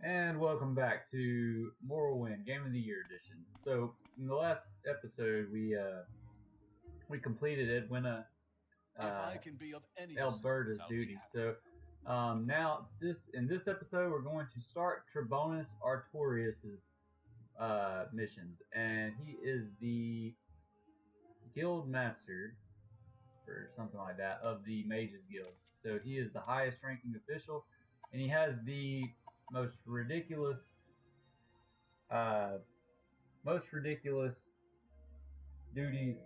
And welcome back to Morrowind Game of the Year edition. So in the last episode, we completed Edwina Alberta's duties. So now in this episode, we're going to start Trebonius Artorius's missions, and he is the guild master or something like that of the Mages Guild. So he is the highest ranking official, and he has the most ridiculous duties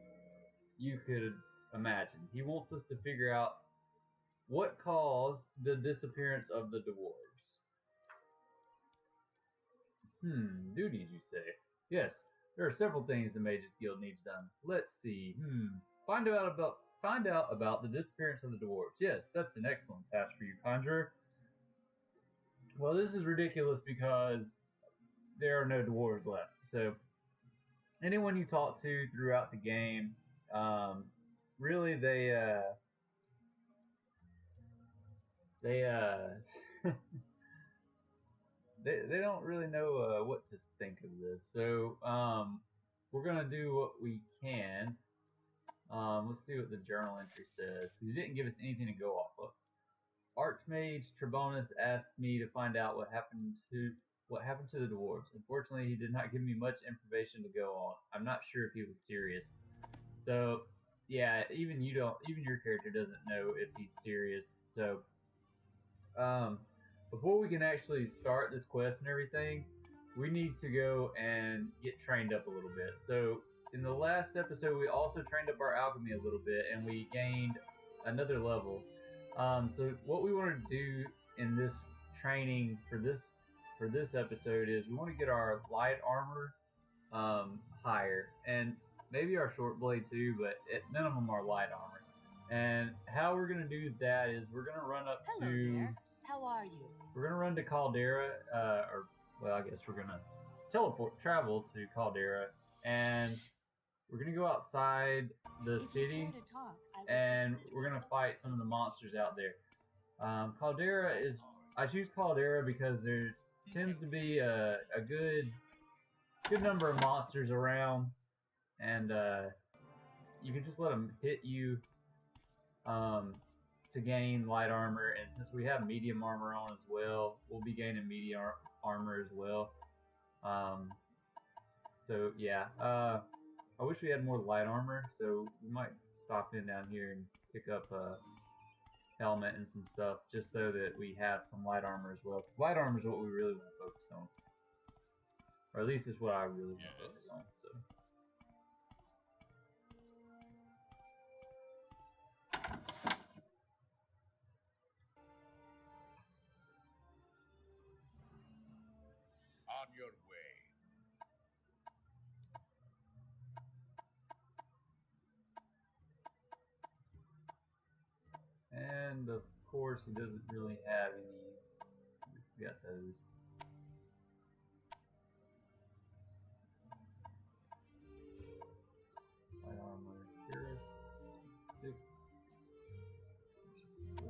you could imagine. He wants us to figure out what caused the disappearance of the dwarves. Duties, you say? Yes, there are several things the Mages Guild needs done. Let's see. Find out about the disappearance of the dwarves. Yes, that's an excellent task for you, Conjurer. Well, this is ridiculous because there are no dwarves left. So anyone you talk to throughout the game, really they they don't really know what to think of this. So we're gonna do what we can. Let's see what the journal entry says, because he didn't give us anything to go off of. Arch-mage Trebonius asked me to find out what happened to the dwarves. Unfortunately, he did not give me much information to go on. I'm not sure if he was serious. So yeah, even your character doesn't know if he's serious. So before we can actually start this quest and everything, we need to go and get trained up a little bit. So in the last episode, we also trained up our alchemy a little bit, and we gained another level. So what we want to do in this training for this episode is we want to get our light armor higher, and maybe our short blade too, but at minimum our light armor. And how we're going to do that is we're going to run up Hello to... there. How are you? We're going to run to Caldera, I guess we're going to travel to Caldera, and we're going to go outside the city, and we're going to fight some of the monsters out there. Caldera is... I choose Caldera because there tends to be a good number of monsters around, and you can just let them hit you to gain light armor. And since we have medium armor on as well, we'll be gaining medium armor as well. So yeah, I wish we had more light armor, so we might stop in down here and pick up a helmet and some stuff just so that we have some light armor as well, because light armor is what we really want to focus on, or at least it's what I really want to focus on. So on your way. And of course, he doesn't really have any. He's got those. Light armor, Purus, 6, 4.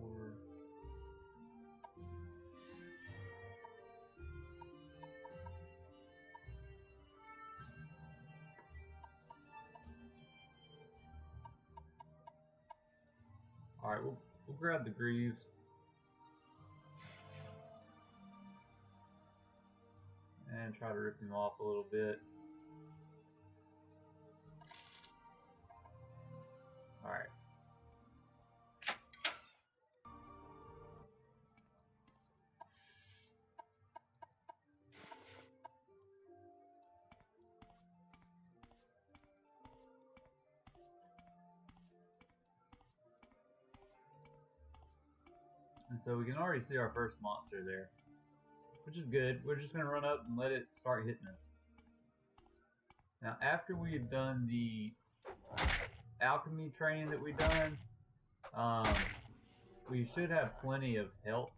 All right, we'll grab the greaves. And try to rip him off a little bit. Alright. And so we can already see our first monster there, which is good. We're just going to run up and let it start hitting us. Now, after we've done the alchemy training that we've done, we should have plenty of health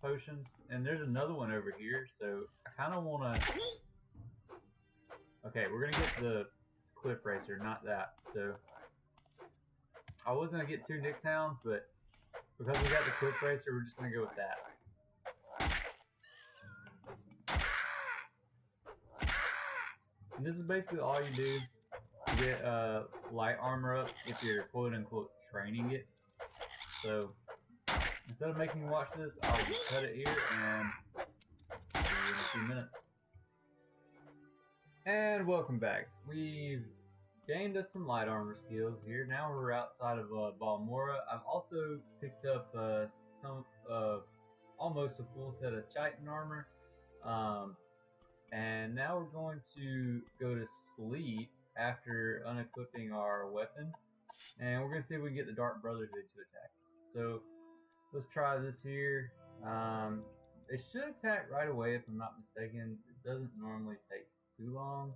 potions. And there's another one over here, so I kind of want to... Okay, we're going to get the Cliff Racer, not that. So I was going to get 2 Nyx Hounds, but because we got the Cliff Racer, we're just going to go with that. And this is basically all you do to get light armor up if you're quote-unquote training it. So instead of making you watch this, I'll just cut it here and see you in a few minutes. And welcome back. We've gained us some light armor skills here. Now we're outside of Balmora. I've also picked up almost a full set of chitin armor. And now we're going to go to sleep after unequipping our weapon. And we're going to see if we can get the Dark Brotherhood to attack us. So let's try this here. It should attack right away if I'm not mistaken. It doesn't normally take too long.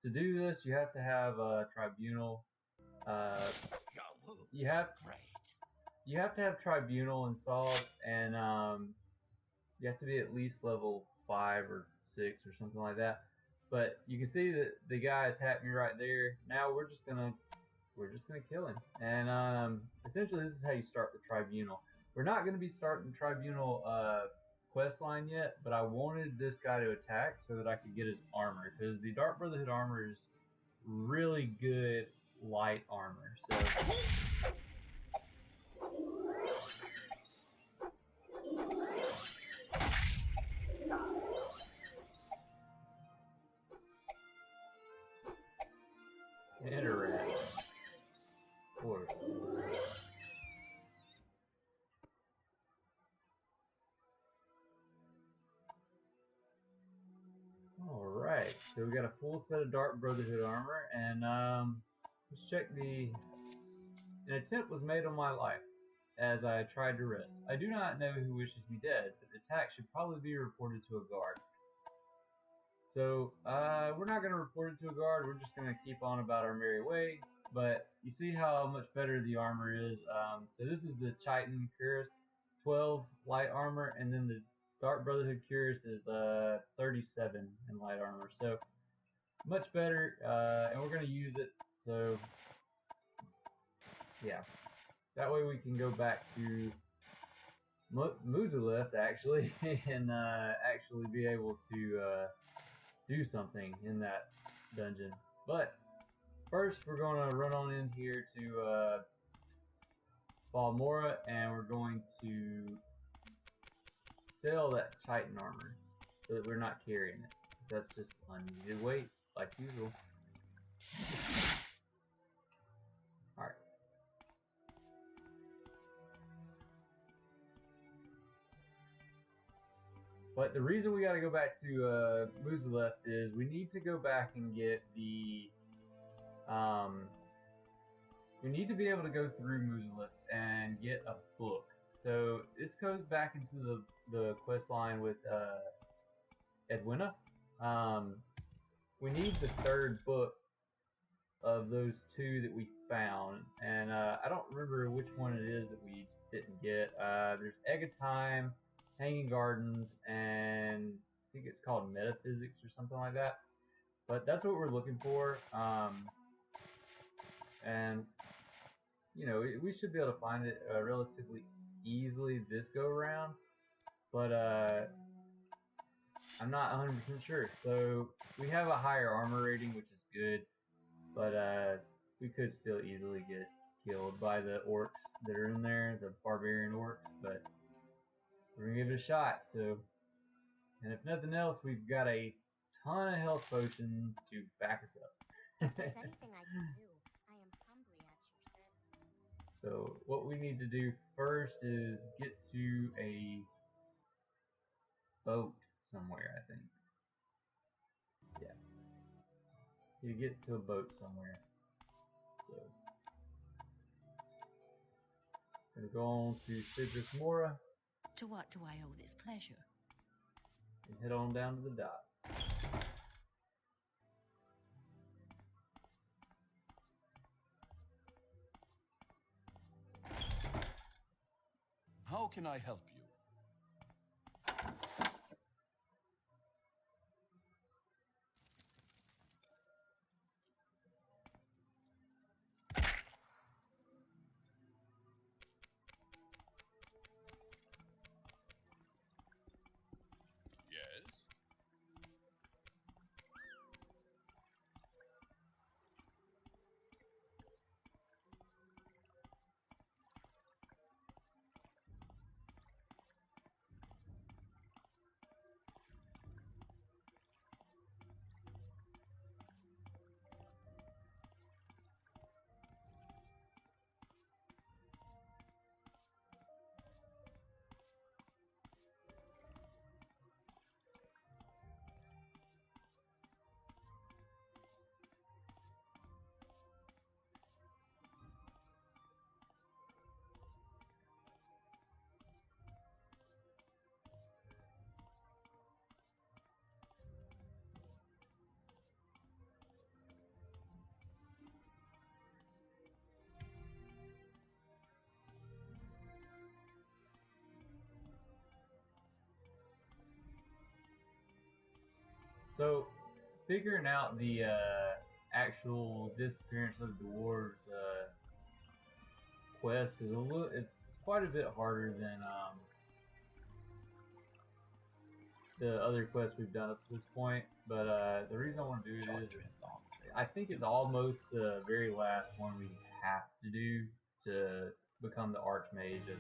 To do this, you have to have a Tribunal. You have to have Tribunal installed, and you have to be at least level 5 or 6 or something like that. But you can see that the guy attacked me right there. Now we're just gonna kill him. And essentially, this is how you start the Tribunal. We're not gonna be starting the Tribunal quest line yet, but I wanted this guy to attack so that I could get his armor, because the Dark Brotherhood armor is really good light armor. So and a rat, of course. Alright, so we got a full set of Dark Brotherhood armor, and let's check an attempt was made on my life as I tried to rest. I do not know who wishes me dead, but the attack should probably be reported to a guard. So, we're not going to report it to a guard, we're just going to keep on about our merry way, but you see how much better the armor is. So this is the Chitin Cuirass, 12 light armor, and then the Dark Brotherhood Cuirass is 37 in light armor, so much better, and we're going to use it, so yeah. That way we can go back to Muzalith, actually, and actually be able to do something in that dungeon. But first we're going to run on in here to Balmora, and we're going to sell that Chitin armor so that we're not carrying it, because that's just unneeded weight, like usual. Alright. But the reason we got to go back to Muzalith is we need to go back and get the we need to be able to go through Muzalith and get a book. So this goes back into the quest line with Edwina. We need the third book of those two that we found, and I don't remember which one it is that we didn't get. There's Egg of Time, Hanging Gardens, and I think it's called Metaphysics or something like that. But that's what we're looking for. And you know, we should be able to find it relatively easily this go around, but I'm not 100% sure. So we have a higher armor rating, which is good, but we could still easily get killed by the orcs that are in there, the barbarian orcs, but we're gonna give it a shot. So, and if nothing else, we've got a ton of health potions to back us up. If there's anything I can do, I am humbly at your service. So what we need to do first is get to a boat somewhere, I think. Yeah. You get to a boat somewhere. So gonna go on to Citrus Mora. To what do I owe this pleasure? And head on down to the docks. How can I help you? Yes? So, figuring out the actual disappearance of the dwarves quest is it's quite a bit harder than the other quests we've done up to this point. But the reason I want to do it is I think it's almost the very last one we have to do to become the arch-mage of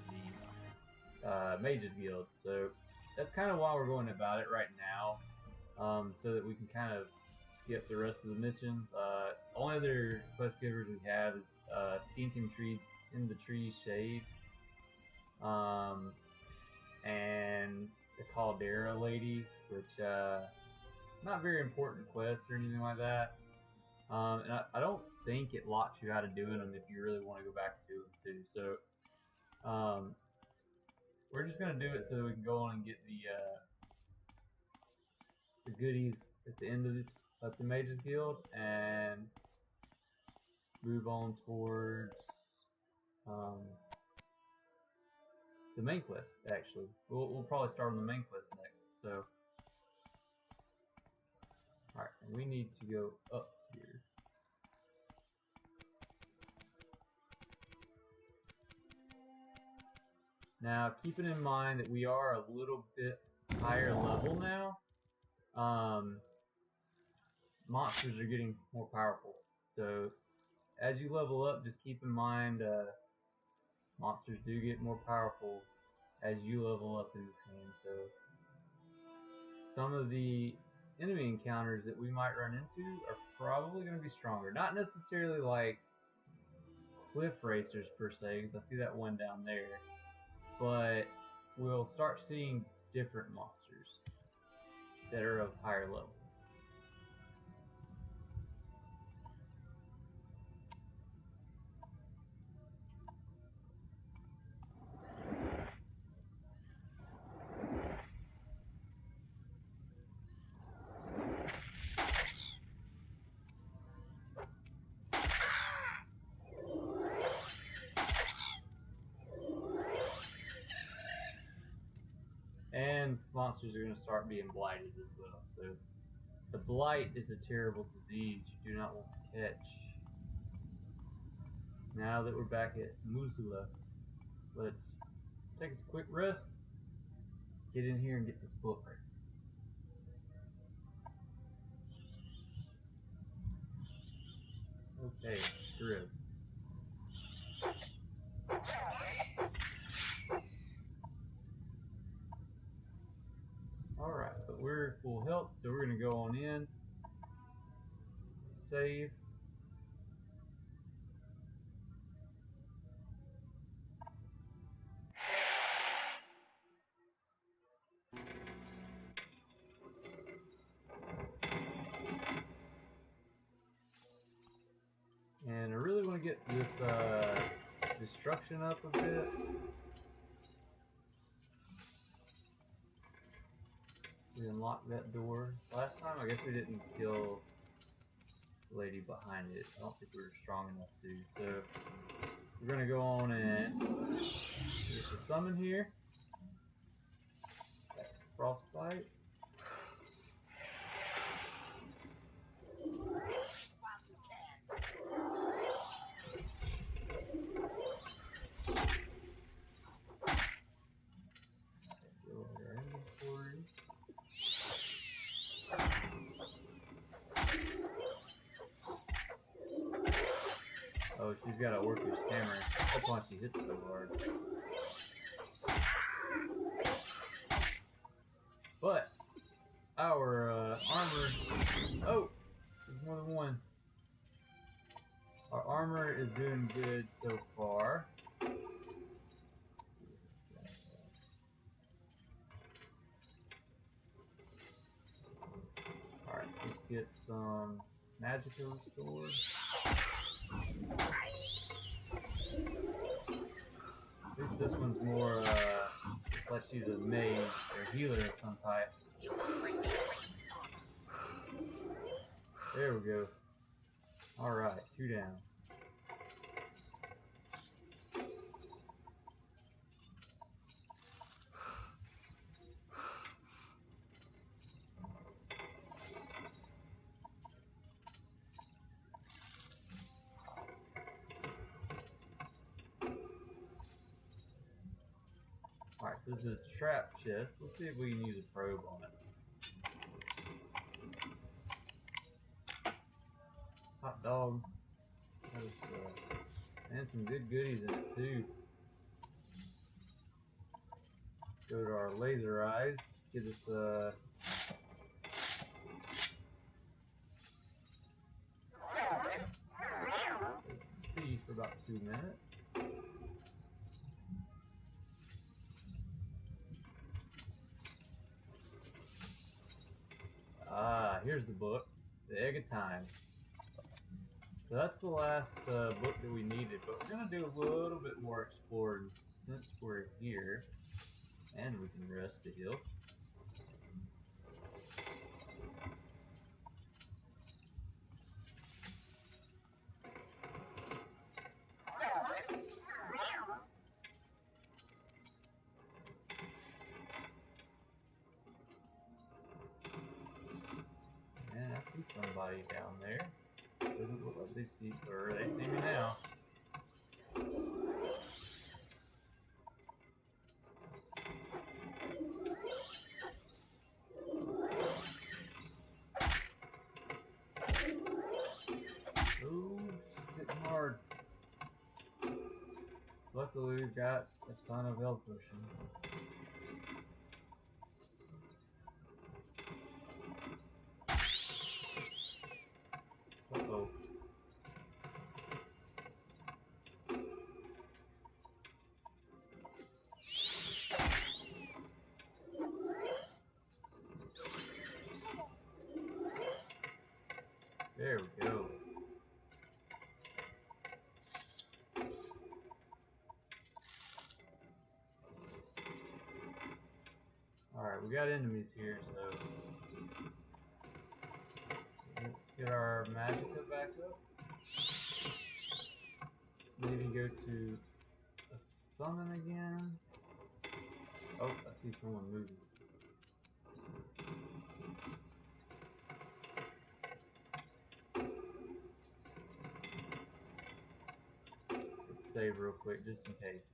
the Mages Guild. So that's kind of why we're going about it right now, so that we can kind of skip the rest of the missions. Only other quest givers we have is Stinking Trees in the Trees Shade, and the Caldera Lady, which not very important quests or anything like that. And I don't think it locks you out of doing them if you really want to go back and do them too. So we're just gonna do it so that we can go on and get the goodies at the end of this at the Mages Guild and move on towards the main quest. Actually, we'll probably start on the main quest next. So, all right, we need to go up here. Now, keeping in mind that we are a little bit higher level now, monsters are getting more powerful. So, as you level up, just keep in mind monsters do get more powerful as you level up in this game. So, some of the enemy encounters that we might run into are probably going to be stronger. Not necessarily like cliff racers per se, because I see that one down there. But we'll start seeing different monsters that are of higher levels. And monsters are going to start being blighted as well. So the blight is a terrible disease you do not want to catch. Now that we're back at Muzula, let's take us a quick rest, get in here and get this book. Okay, script. Alright, but we're full health, so we're going to go on in, save. And I really want to get this destruction up a bit. We unlocked that door. Last time, I guess we didn't kill the lady behind it. I don't think we were strong enough to. So, we're going to go on and there's a summon here. Frostbite. Oh, she's got a worker's hammer. That's why she hits so hard. But our armor. Oh, there's more than one. Our armor is doing good so far. Alright, let's get some magicka restored. At least this one's more, it's like she's a mage or a healer of some type. There we go. Alright, 2 down. Alright, so this is a trap chest. Let's see if we can use a probe on it. Hot dog. And some good goodies in it too. Let's go to our laser eyes. Get us see for about 2 minutes. Ah, here's the book, The Egg of Time. So that's the last book that we needed, but we're gonna do a little bit more exploring since we're here, and we can rest a heal. Man, I see somebody down there. Doesn't look like they see, or they see me now. Ooh, she's hitting hard. Luckily, we've got a ton of health potions. Uh-oh. There we go. Alright, we got enemies here, so let's get our magicka back up. Maybe go to a summon again. Oh, I see someone moving. Let's save real quick just in case.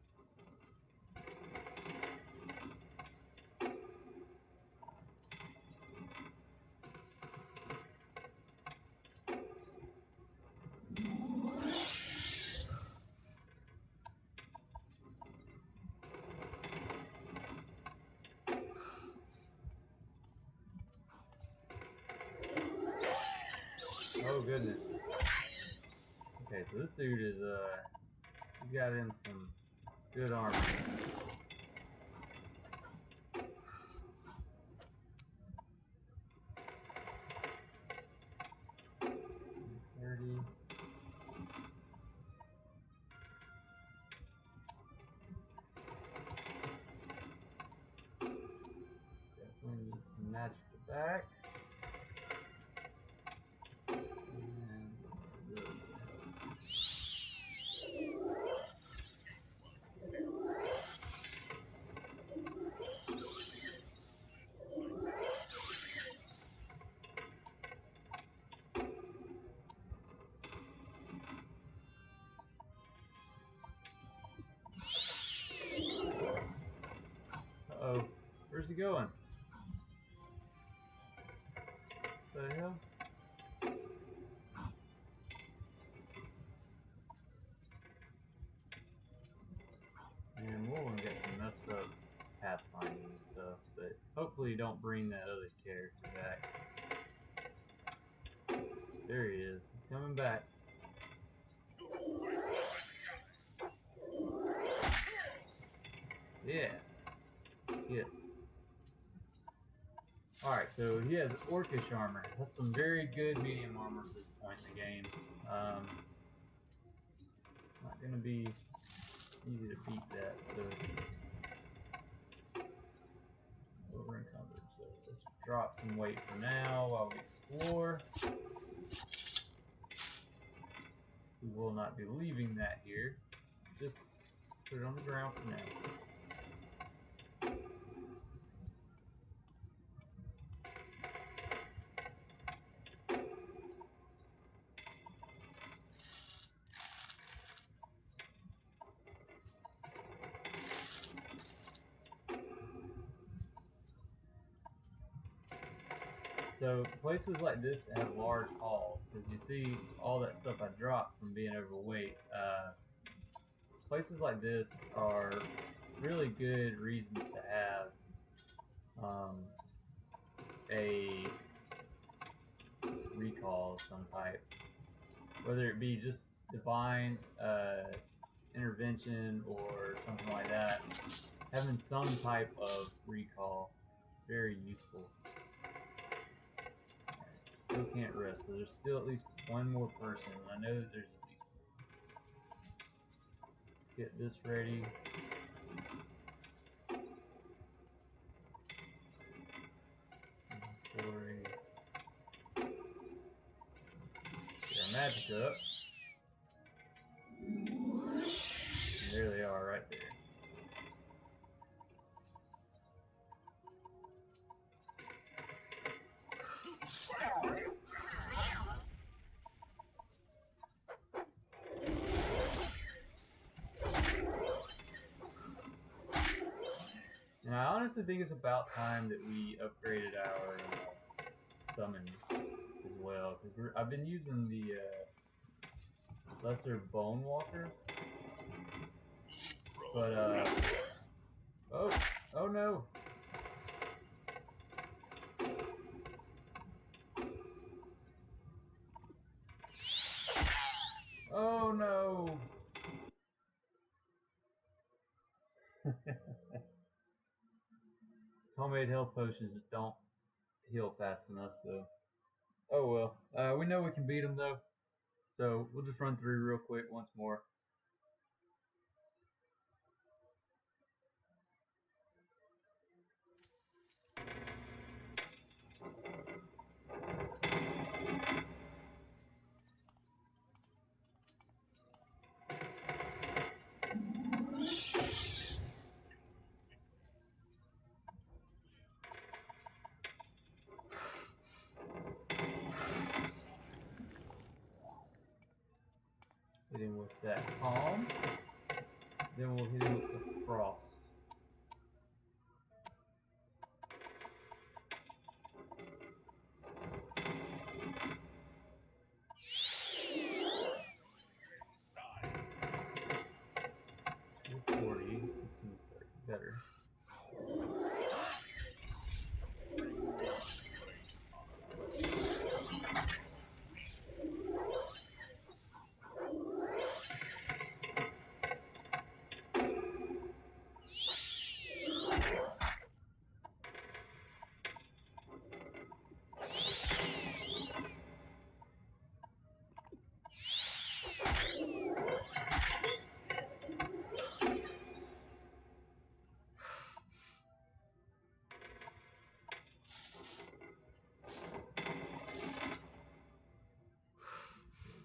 Oh goodness. Okay, so this dude is he's got him some good armor. 30. Definitely need some magic back. Uh-oh. Where's he going? What the hell? And Morrowing got some messed up pathfinding and stuff, but hopefully you don't bring that other character back. There he is. He's coming back. Yeah. Yeah. Alright, so he has orcish armor. That's some very good medium armor at this point in the game. Not gonna be easy to beat that, so over encumbered. So let's drop some weight for now while we explore. We will not be leaving that here. Just put it on the ground for now. So places like this that have large halls, because you see all that stuff I dropped from being overweight, places like this are really good reasons to have a recall of some type. Whether it be just divine intervention or something like that, having some type of recall is very useful. Still can't rest, so there's still at least one more person. I know that there's at least one. Let's get this ready. Inventory. Get our magic up. And there they are right there. And I honestly think it's about time that we upgraded our summon as well, because I've been using the lesser bone walker, but oh no. Oh no. Homemade health potions just don't heal fast enough, so oh well. We know we can beat them though, so we'll just run through real quick once more. Hit him with that palm. Then we'll hit him with the frost. Better.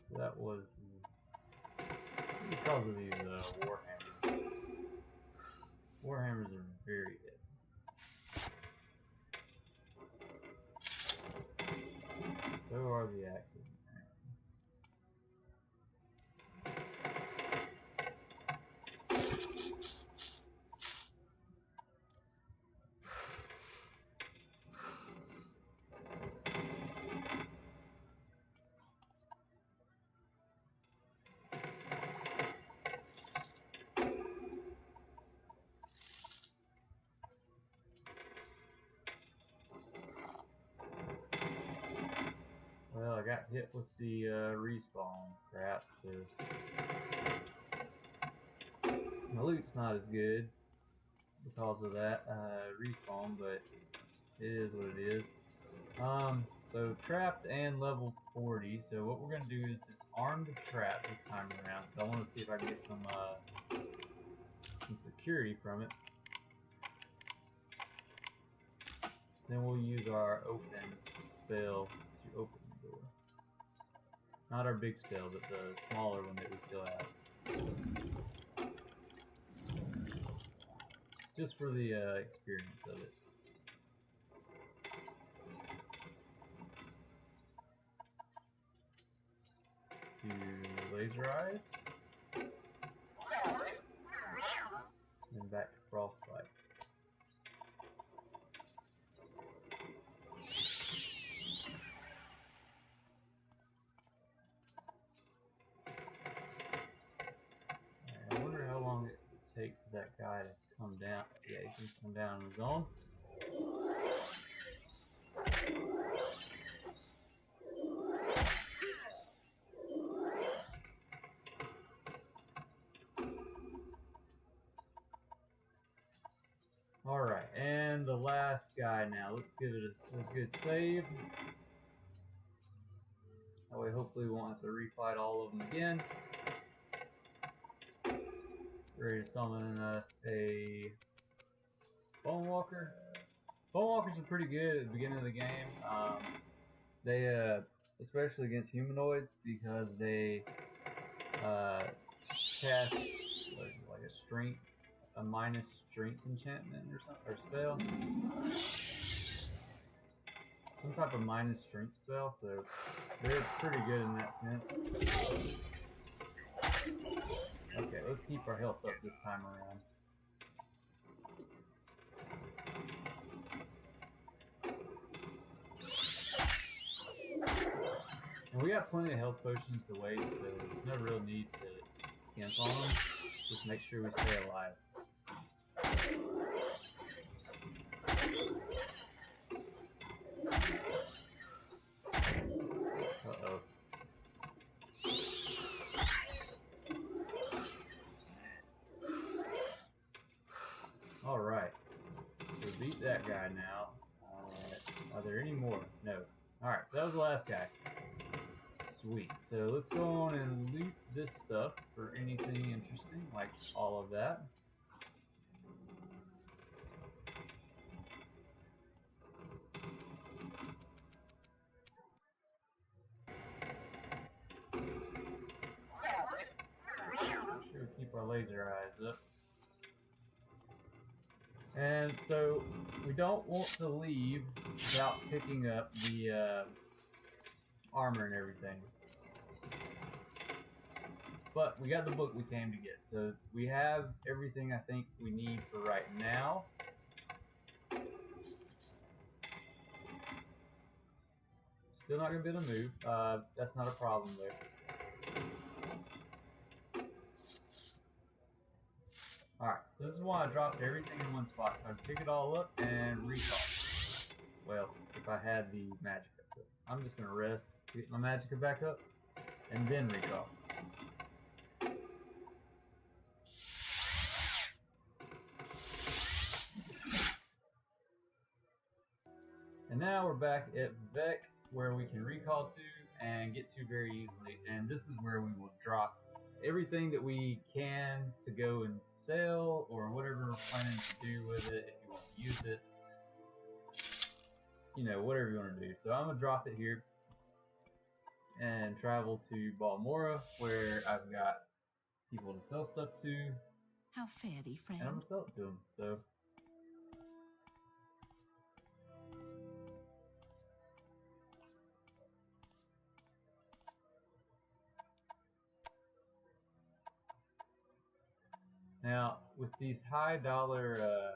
So that was the, it's because of these warhammers. Warhammers are very good. So are the axes. Well, I got hit with the respawn crap, so my loot's not as good because of that respawn, but it is what it is. So trapped and level 40. So what we're gonna do is disarm the trap this time around, because I want to see if I can get some security from it. Then we'll use our open spell to open the door. Not our big spell, but the smaller one that we still have. Just for the experience of it. To laser eyes. And back to frostbite. take for that guy to come down? Yeah, he can come down on his own. Alright, and the last guy now. Let's give it a good save. That way hopefully we won't have to refight all of them again. Ready to summon us a Bone Walker. Bone Walkers are pretty good at the beginning of the game. They, especially against humanoids, because they cast, what is it, like a strength, a minus strength enchantment or something, or spell. Some type of minus strength spell, so they're pretty good in that sense. Okay, let's keep our health up this time around. And we got plenty of health potions to waste, so there's no real need to skimp on them. Just make sure we stay alive. Uh-oh. Alright. So beat that guy now. Are there any more? No. Alright, so that was the last guy. Sweet. So let's go on and loot this stuff for anything interesting, like all of that. Make sure we keep our laser eyes up. And so we don't want to leave without picking up the armor and everything. But we got the book we came to get, so we have everything I think we need for right now. Still not gonna be able to move. That's not a problem there. Alright, so this is why I dropped everything in one spot, so I can pick it all up and recall. Well, if I had the magicka, so I'm just gonna rest to get my magicka back up, and then recall. And now we're back at Vivec, where we can recall to and get to very easily, and this is where we will drop everything that we can to go and sell, or whatever we're planning to do with it, if you want to use it. You know, whatever you want to do. So I'm going to drop it here and travel to Balmora, where I've got people to sell stuff to. How fare thee, friend? And I'm going to sell it to them. So now, with these high dollar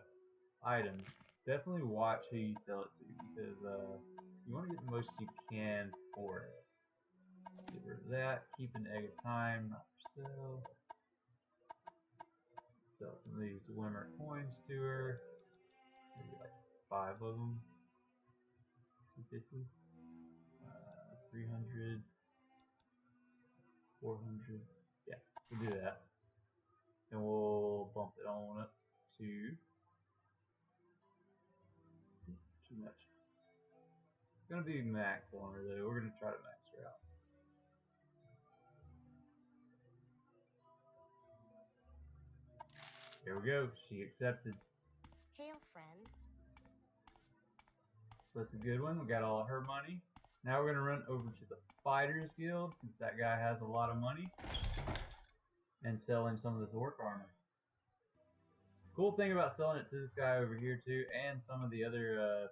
items, definitely watch who you sell it to, because you want to get the most you can for it. So get rid of that, keep an egg of time, not for sale. Sell some of these Dwemer coins to her. Maybe like 5 of them. 250. 300. 400. Yeah, we'll do that. And we'll bump it on up to too much. It's gonna be max on her though. We're gonna try to max her out. There we go. She accepted. Hail, friend. So that's a good one. We got all of her money. Now we're gonna run over to the Fighters Guild, since that guy has a lot of money, and sell him some of this orc armor. Cool thing about selling it to this guy over here too, and some of the other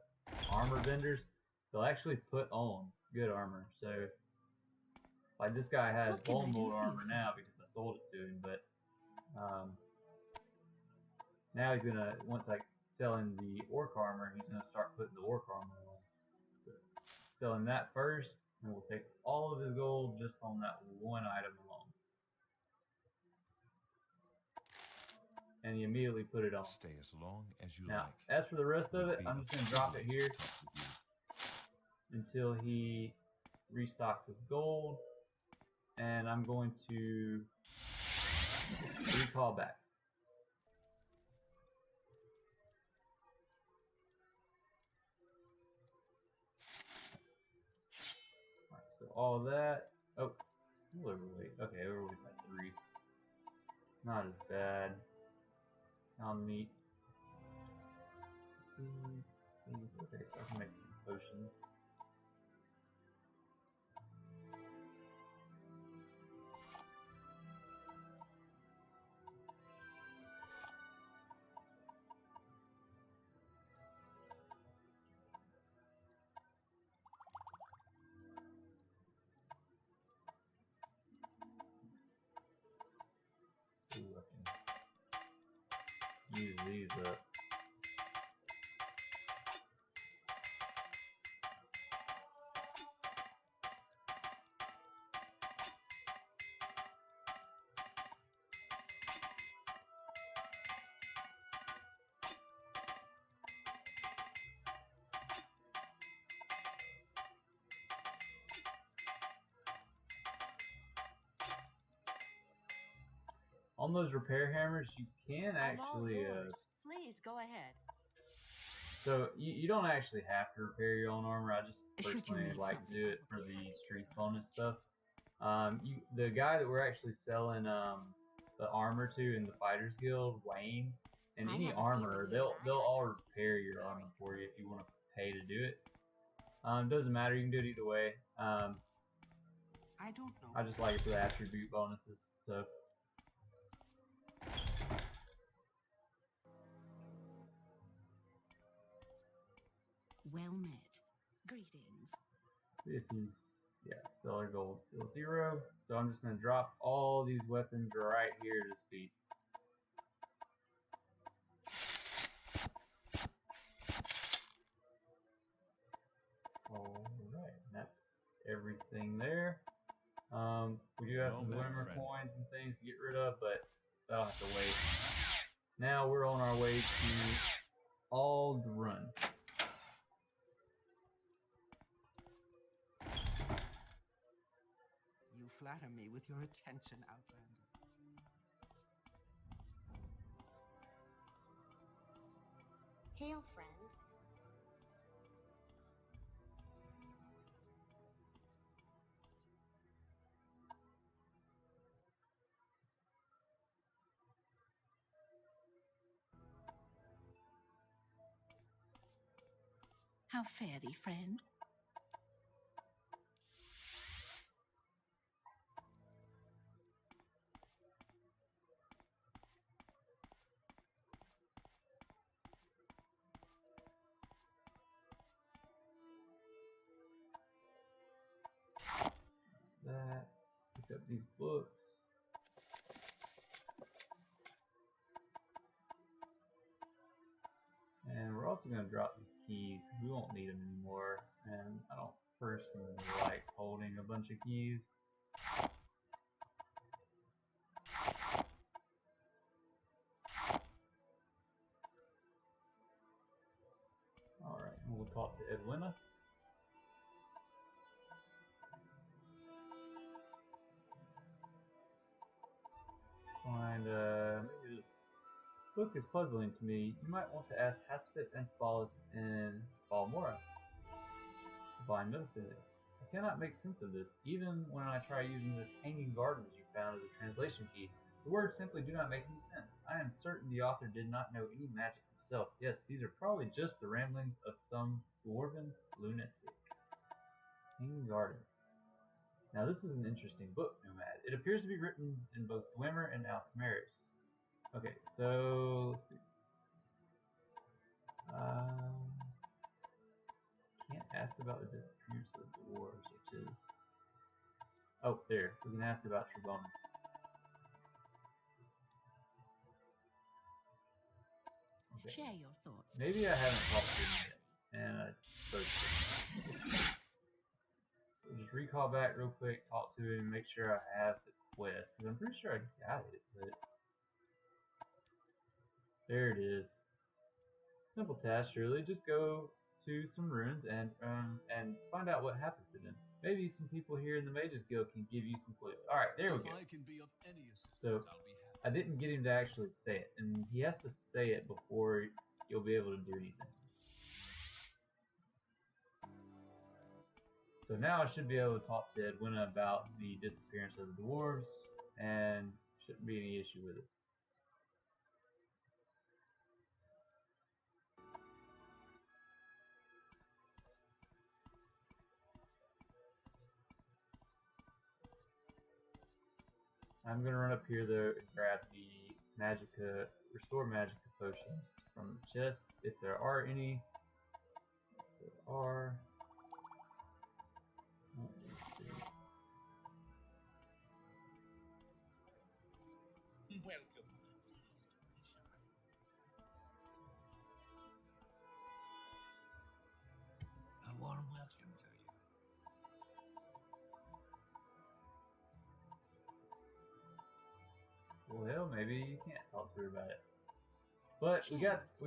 armor vendors, they'll actually put on good armor. So, like this guy has bone mold armor now because I sold it to him, but now he's gonna, once I sell him the orc armor, he's gonna start putting the orc armor on. So, selling that first, and we'll take all of his gold just on that one item alone. and you immediately put it on. Stay as long as you Now, like. as for the rest of Would it, be I'm a just going to drop it privilege here to talk with you. until he restocks his gold, and I'm going to recall back. Alright, so all that. Oh, still overweight. Okay, overweight by 3. Not as bad. Found meat. Okay, so I can make some potions. Ooh, I can use these up. On those repair hammers, you can I'm all actually, yours. Please go ahead. so you don't actually have to repair your own armor. I just Should you personally need like to something? do it for the strength bonus stuff. The guy that we're actually selling the armor to in the Fighters Guild, Wayne, and I any have a armorer, feeling they'll you all repair your armor for you if you want to pay to do it. Doesn't matter, you can do it either way. I don't know. I just like it for the attribute bonuses. So Well met. Greetings. see if he's, yeah, seller gold still 0. So I'm just gonna drop all these weapons right here to speed. Alright, that's everything there. We do have No some matter, glimmer friend. coins and things to get rid of, but that'll have to wait. Now we're on our way to Ald'ruhn. You flatter me with your attention, Outlander. Hail, friend. How fare thee, friend? That. Pick up these books. And we're also going to drop these keys because we won't need them anymore. And I don't personally like holding a bunch of keys. Alright, and we'll talk to Edwina. Find, maybe this book is puzzling to me. You might want to ask Haspit Antibalis in Balmora. Divine Metaphysics. I cannot make sense of this, even when I try using this Hanging Gardens you found as a translation key. The words simply do not make any sense. I am certain the author did not know any magic himself. Yes, these are probably just the ramblings of some dwarven lunatic. Hanging Gardens. Now this is an interesting book, Nomad. It appears to be written in both Dwemer and Alchemaris. Okay, so let's see. Can't ask about the disappearance of the dwarves, which is... Oh, there. We can ask about Trebonius. Okay. Share your thoughts. Maybe I haven't talked to him yet, and I spoke to him. So just recall back real quick, talk to him, make sure I have the quest, because I'm pretty sure I got it, but... There it is. Simple task, surely. Just go to some ruins and find out what happened to them. Maybe some people here in the Mages Guild can give you some clues. All right, there we go. If I can be of any assistance, So I'll be happy. I didn't get him to actually say it, and he has to say it before you'll be able to do anything. So now I should be able to talk to Edwina about the disappearance of the dwarves, and shouldn't be any issue with it. I'm gonna run up here though and grab the restore Magicka potions from the chest, if there are any. Yes, there are. Not these two. Welcome. A warm welcome to you. Well, maybe you can't talk to her about it. But we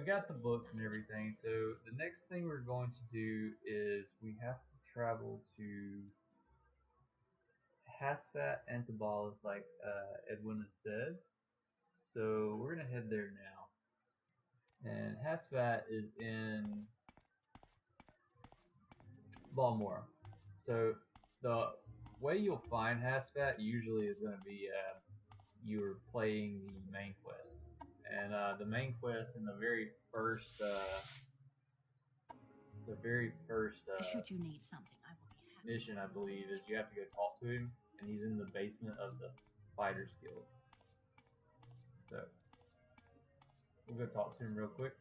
got the books and everything. So the next thing we're going to do is we have to travel to Hasfat and Tabalis, like Edwina said. So we're gonna head there now. And Hasfat is in Balmora. So the way you'll find Hasfat usually is going to be you're playing the main quest, and the main quest in the very first Should you need something, I will be happy. mission, I believe, is you have to go talk to him, and he's in the basement of the Fighters Guild. So we'll go talk to him real quick.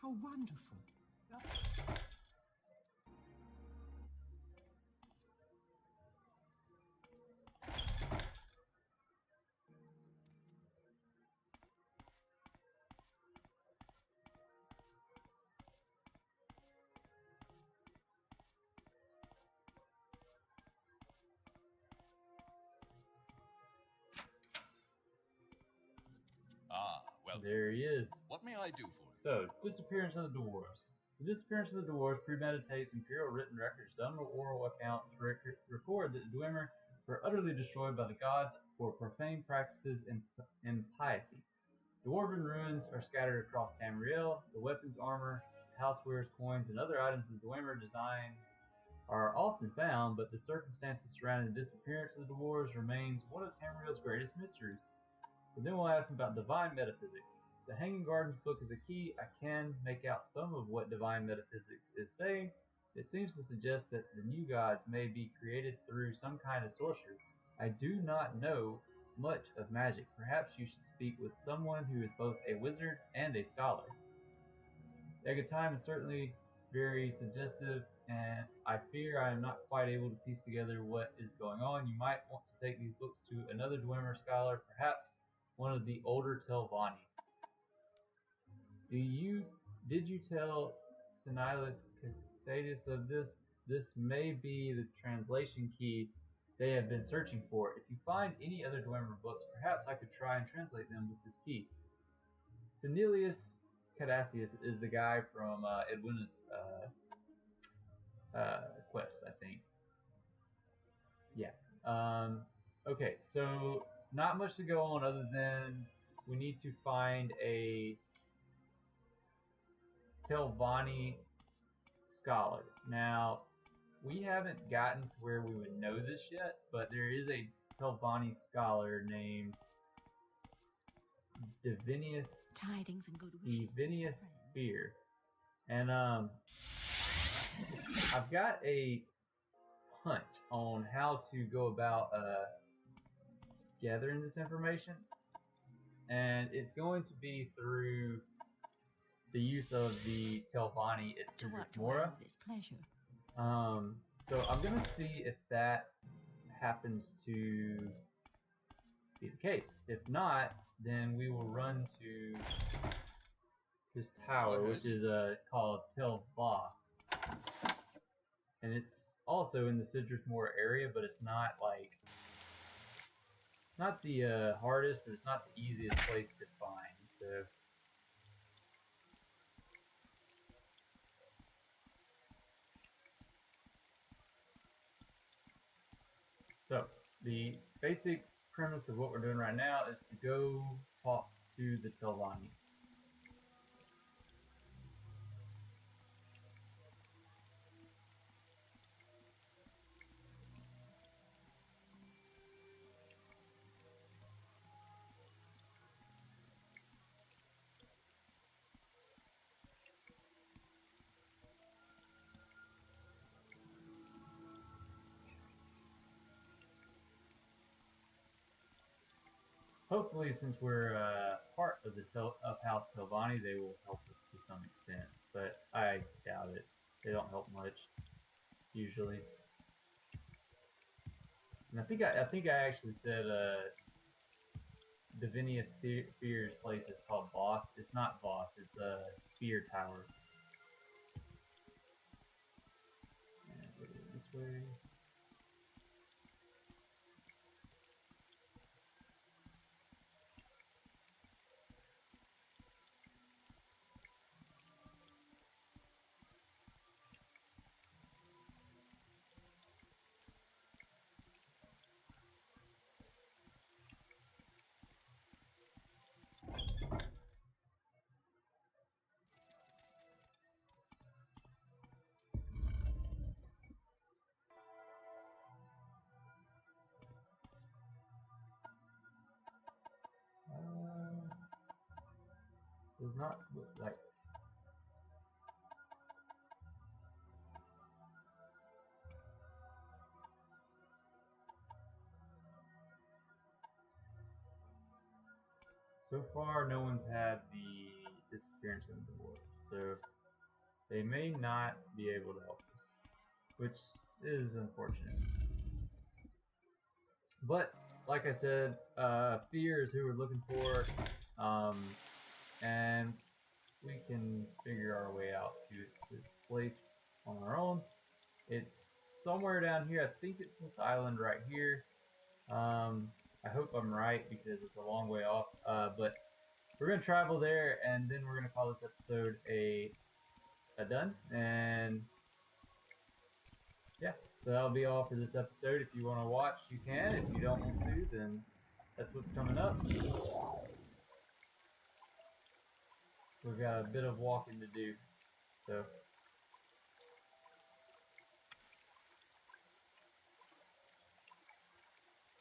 How wonderful. Ah, well, There he is. what may I do for you? So, disappearance of the dwarves. The disappearance of the dwarves premeditates imperial written records done with oral accounts record that the Dwemer were utterly destroyed by the gods for profane practices and impiety. Dwarven ruins are scattered across Tamriel. The weapons, armor, housewares, coins, and other items the Dwemer design are often found, but the circumstances surrounding the disappearance of the dwarves remains one of Tamriel's greatest mysteries. So then we'll ask him about divine metaphysics. The Hanging Gardens book is a key. I can make out some of what divine metaphysics is saying. It seems to suggest that the new gods may be created through some kind of sorcery. I do not know much of magic. Perhaps you should speak with someone who is both a wizard and a scholar. The time is certainly very suggestive, and I fear I am not quite able to piece together what is going on. You might want to take these books to another Dwemer scholar, perhaps one of the older Telvanni. Did you tell Sinilas Casadus of this? This may be the translation key they have been searching for. If you find any other Dwemer books, perhaps I could try and translate them with this key. Senilius Cassius is the guy from Edwina's quest, I think. Yeah. Okay, so not much to go on other than we need to find a Telvanni scholar. Now, we haven't gotten to where we would know this yet, but there is a Telvanni scholar named Divinius Tidings and good wishes. Divinius Fear. And I've got a hunch on how to go about gathering this information, and it's going to be through the use of the Telvanni at To what do I Mora. owe this pleasure? So I'm gonna see if that happens to be the case. If not, then we will run to this tower, which is called Tel Voss, and it's also in the Sidrith Moor area, but it's not It's not the hardest, but it's not the easiest place to find. So the basic premise of what we're doing right now is to go talk to the Telvanni. Hopefully, since we're part of the House Telvanni, they will help us to some extent, but I doubt it. They don't help much, usually. And I think I actually said Divinia Fear's place is called Boss. It's not Boss. It's a Fear Tower. And we're going this way. Does not look like. So far, no one's had the disappearance of the dwarf, so they may not be able to help us, which is unfortunate. But like I said, Fear is who we're looking for, and we can figure our way out to this place on our own. It's somewhere down here. I think it's this island right here. I hope I'm right because it's a long way off. But we're gonna travel there, and then we're gonna call this episode a done. And yeah, so that'll be all for this episode. If you want to watch, you can. If you don't want to, then that's what's coming up. We've got a bit of walking to do, so.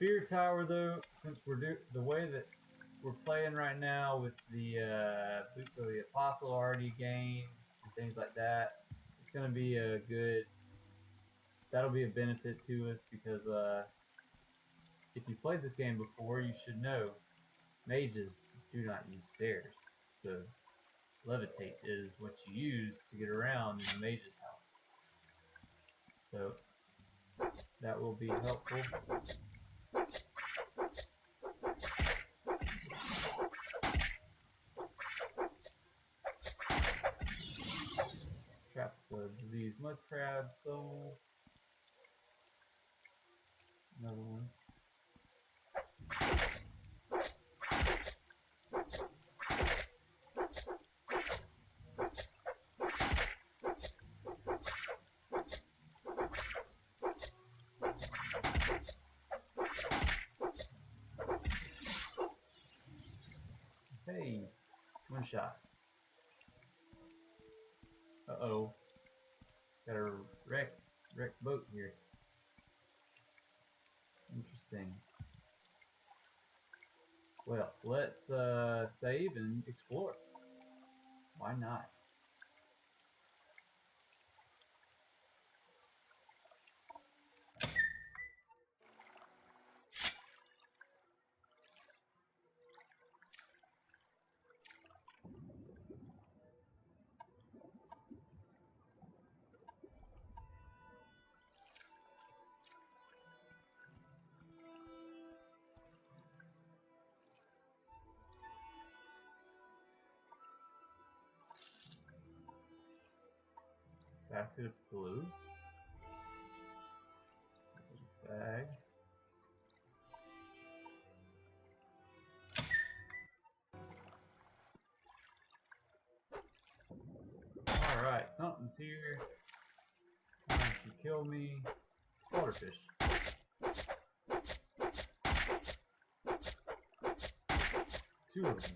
Fear Tower, though, since we're the way that we're playing right now with the Boots of the Apostle already gained and things like that, it's going to be a good, that'll be a benefit to us because if you played this game before, you should know mages do not use stairs. So levitate is what you use to get around in the mage's house. So that will be helpful. Traps a diseased mud crab soul. Another one. Hey, one shot. Uh-oh. Got a wreck boat here. Interesting. Well, let's save and explore. Why not? Basket of clothes. Bag. Alright, something's here. Trying to kill me. Slaughterfish. Two of them.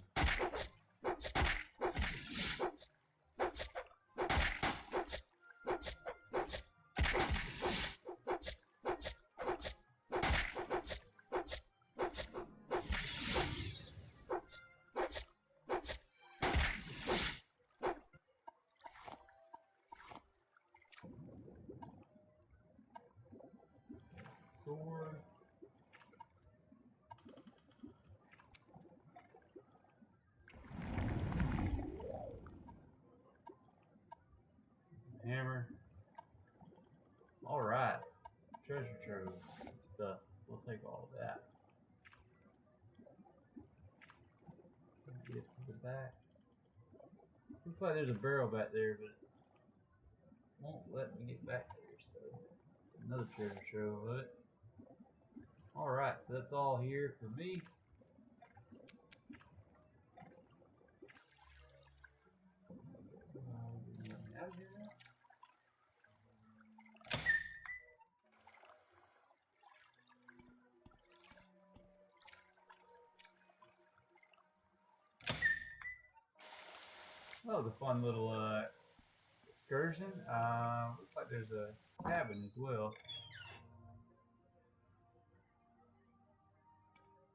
Sword. Hammer. Alright. Treasure trove stuff. We'll take all of that. Get to the back. Looks like there's a barrel back there, but it won't let me get back there, so another treasure trove of it. Alright, so that's all here for me. Out of here now? That was a fun little excursion. Looks like there's a cabin as well.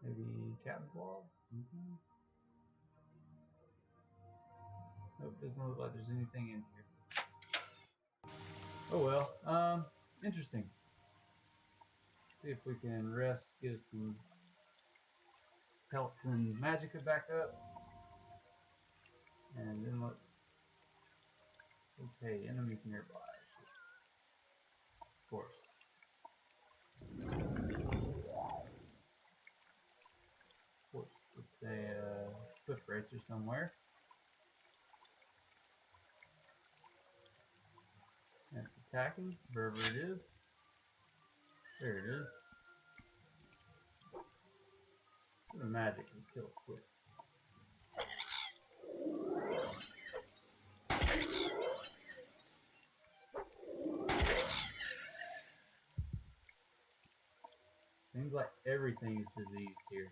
Maybe cabin's log? Nope, doesn't look like there's anything in here. Oh well, interesting. See if we can rest, get us some health and magicka back up. And then let's... Okay, enemies nearby. Of course. Of course, it's a cliff racer somewhere. And it's attacking, wherever it is. There it is. Sort of magic can kill it quick. Seems like everything is diseased here.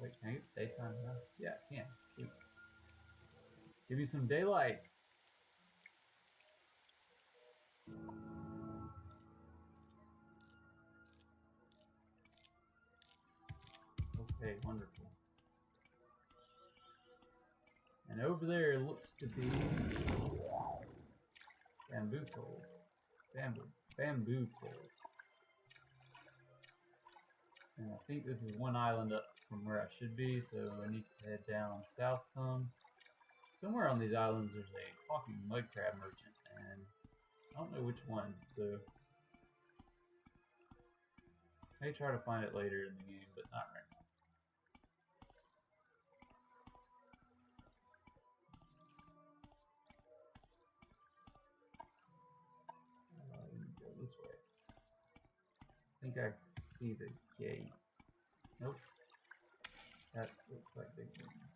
Wait, can I get daytime now? Yeah, I can. Sweet. Give me some daylight. Okay, wonderful. And over there looks to be bamboo poles. Bamboo poles. And I think this is one island up from where I should be, so I need to head down south some. Somewhere on these islands there's a talking mud crab merchant, and I don't know which one, so I may try to find it later in the game, but not right now. Let me go this way. I think I see the gates. Nope. That looks like big wings.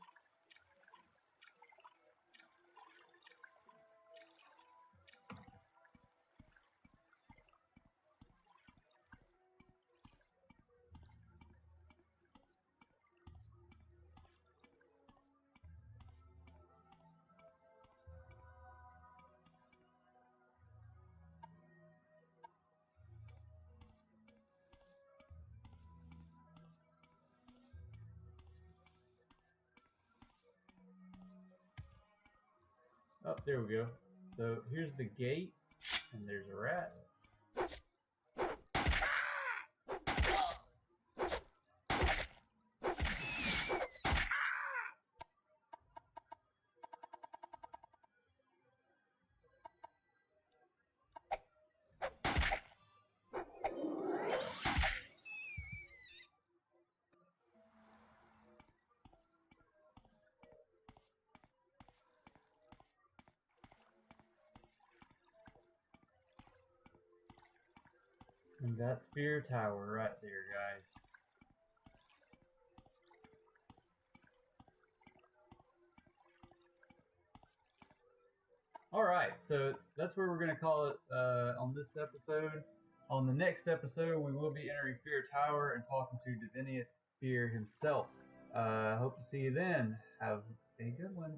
Oh, there we go. So here's the gate, and there's a rat. And that's Fear Tower right there, guys. Alright, so that's where we're going to call it on this episode. On the next episode, we will be entering Fear Tower and talking to Divinius Fear himself. Hope to see you then. Have a good one.